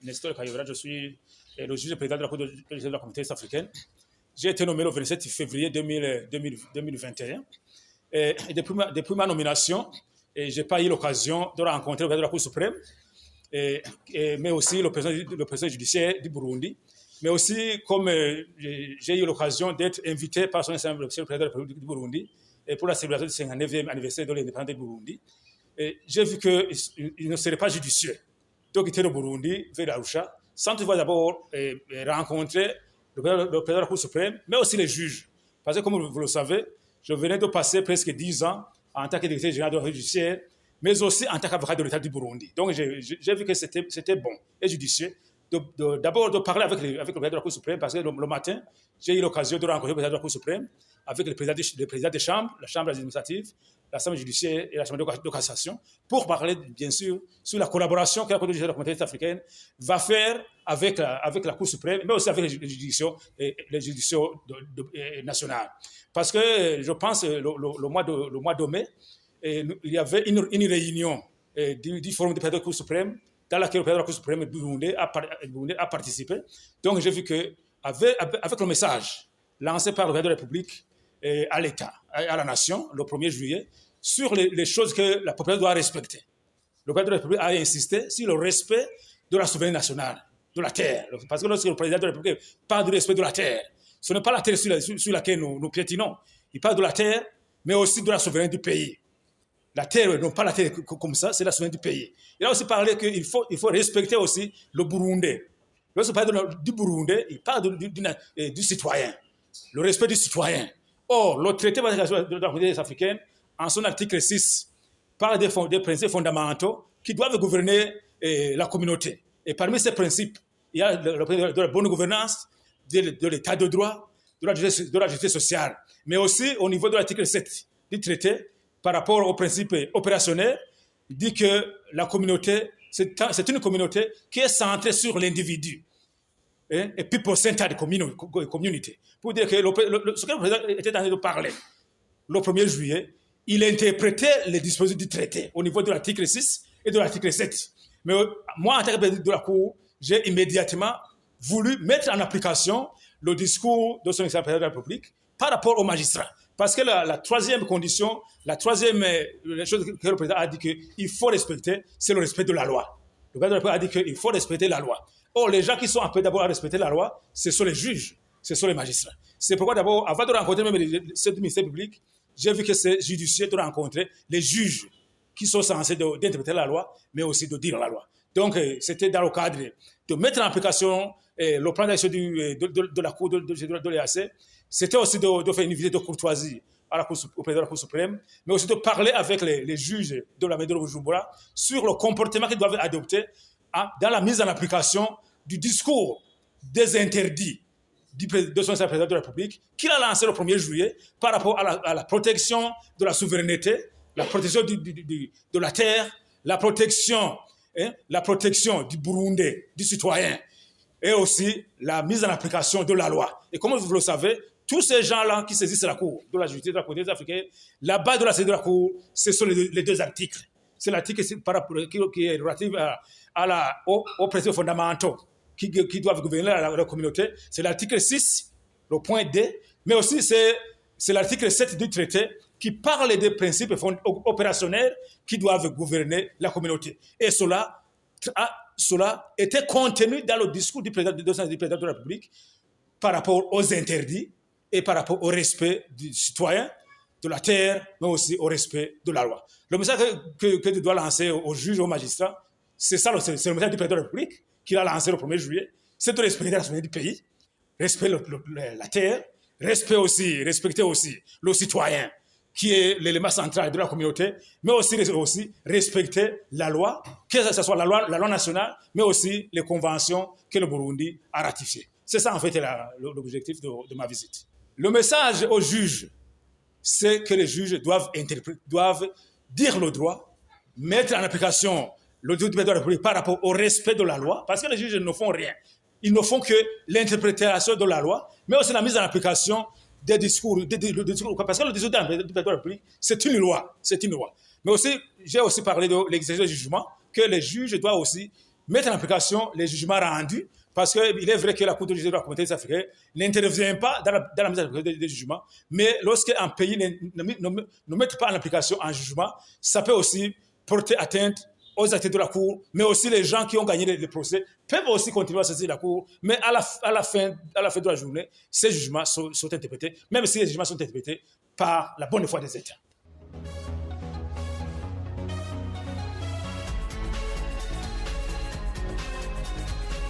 Nestor Kayobera, je suis le juge président de la Cour de la Communauté est-africaine. J'ai été nommé le 27 février 2021. Et depuis ma nomination, je n'ai pas eu l'occasion de rencontrer le président de la Cour suprême, mais aussi le président judiciaire du Burundi. Mais aussi, comme j'ai eu l'occasion d'être invité par son Excellence le président de la République du Burundi pour la célébration du 59e anniversaire de l'indépendance du Burundi, j'ai vu qu'il ne serait pas judicieux de quitter le Burundi vers Arusha sans toutefois d'abord rencontrer le président de la Cour suprême, mais aussi les juges. Parce que, comme vous le savez, je venais de passer presque 10 ans en tant que directeur général de la judiciaire, mais aussi en tant qu'avocat de l'État du Burundi. Donc, j'ai vu que c'était bon et judicieux d'abord de parler avec le président de la Cour suprême, parce que le matin, j'ai eu l'occasion de rencontrer le président de la Cour suprême avec le président des chambres, la chambre administrative, l'Assemblée judiciaire et la chambre de cassation, pour parler, bien sûr, sur la collaboration que la Cour de justice de la Communauté africaine va faire avec la Cour suprême, mais aussi avec les juridictions nationales. Parce que je pense le mois de mai, il y avait une réunion du Forum des présidents de la Cour suprême dans laquelle le président de la Cour suprême burundais a participé. Donc j'ai vu qu'avec le message lancé par le président de la République à l'État, à la nation, le 1er juillet, sur les choses que la population doit respecter. Le président de la République a insisté sur le respect de la souveraineté nationale, de la terre. Parce que lorsque le président de la République parle du respect de la terre, ce n'est pas la terre sur laquelle nous piétinons. Il parle de la terre, mais aussi de la souveraineté du pays. La terre, non pas la terre comme ça, c'est la souveraineté du pays. Il a aussi parlé qu'il faut respecter aussi le Burundais. Lorsqu'il parle du Burundais, il parle du citoyen, le respect du citoyen. Or, le traité de la Communauté africaine, en son article 6, parle des principes fondamentaux qui doivent gouverner la communauté. Et parmi ces principes, il y a le principe de la bonne gouvernance, de l'état de droit, de la justice sociale, mais aussi au niveau de l'article 7 du traité, par rapport aux principes opérationnels, il dit que la communauté, c'est une communauté qui est centrée sur l'individu. Et people-centered community. Pour dire que ce que le président était en train de parler, le 1er juillet, il interprétait les dispositions du traité au niveau de l'article 6 et de l'article 7. Mais moi, en tant que président de la Cour, j'ai immédiatement voulu mettre en application le discours de son Excellence président de la République par rapport aux magistrats. Parce que la troisième condition, la troisième chose que le président a dit qu'il faut respecter, c'est le respect de la loi. Le président de la République a dit qu'il faut respecter la loi. Or, les gens qui sont appelés d'abord à respecter la loi, ce sont les juges, ce sont les magistrats. C'est pourquoi d'abord, avant de rencontrer même ce ministère public, j'ai vu que c'est judicieux de rencontrer les juges qui sont censés d'interpréter la loi, mais aussi de dire la loi. Donc, c'était dans le cadre de mettre en application le plan d'action de la Cour de l'EAC. C'était aussi de faire une visite de courtoisie au président de la Cour suprême, mais aussi de parler avec les juges de la Médoro Bujumbura sur le comportement qu'ils doivent adopter dans la mise en application du discours des interdits de son président de la République qu'il a lancé le 1er juillet par rapport à la protection de la souveraineté, la protection de la terre, la protection du Burundais, du citoyen, et aussi la mise en application de la loi. Et comme vous le savez, tous ces gens-là qui saisissent la Cour de la justice de la Communauté africaine, la base de la saisie de la Cour, ce sont les deux articles. C'est l'article qui est relatif aux principes fondamentaux qui doivent gouverner la communauté. C'est l'article 6, le point D, mais aussi c'est l'article 7 du traité qui parle des principes opérationnels qui doivent gouverner la communauté. Et cela était contenu dans le discours du président de la République par rapport aux interdits et par rapport au respect du citoyen, de la terre, mais aussi au respect de la loi. Le message que tu dois lancer aux juges et aux magistrats, c'est le message du président de la République qu'il a lancé le 1er juillet, c'est de respecter la souveraineté du pays, respecter la terre, respecter aussi le citoyen, qui est l'élément central de la communauté, mais aussi respecter la loi, que ce soit la loi nationale, mais aussi les conventions que le Burundi a ratifiées. C'est ça, en fait, l'objectif de ma visite. Le message aux juges, c'est que les juges doivent dire le droit, mettre en application le droit de la République par rapport au respect de la loi, parce que les juges ne font rien. Ils ne font que l'interprétation de la loi, mais aussi la mise en application des discours. Parce que le discours de la République, c'est une loi. Mais aussi, j'ai aussi parlé de l'exercice du jugement, que les juges doivent aussi mettre en application les jugements rendus, parce qu'il est vrai que la Cour de justice de la communauté africaine n'intervient pas dans la mise en application des jugements, mais lorsqu'un pays ne met pas en application un jugement, ça peut aussi porter atteinte aux actes de la Cour, mais aussi les gens qui ont gagné les procès peuvent aussi continuer à saisir la Cour, mais à la fin de la journée, ces jugements sont interprétés, même si les jugements sont interprétés par la bonne foi des États.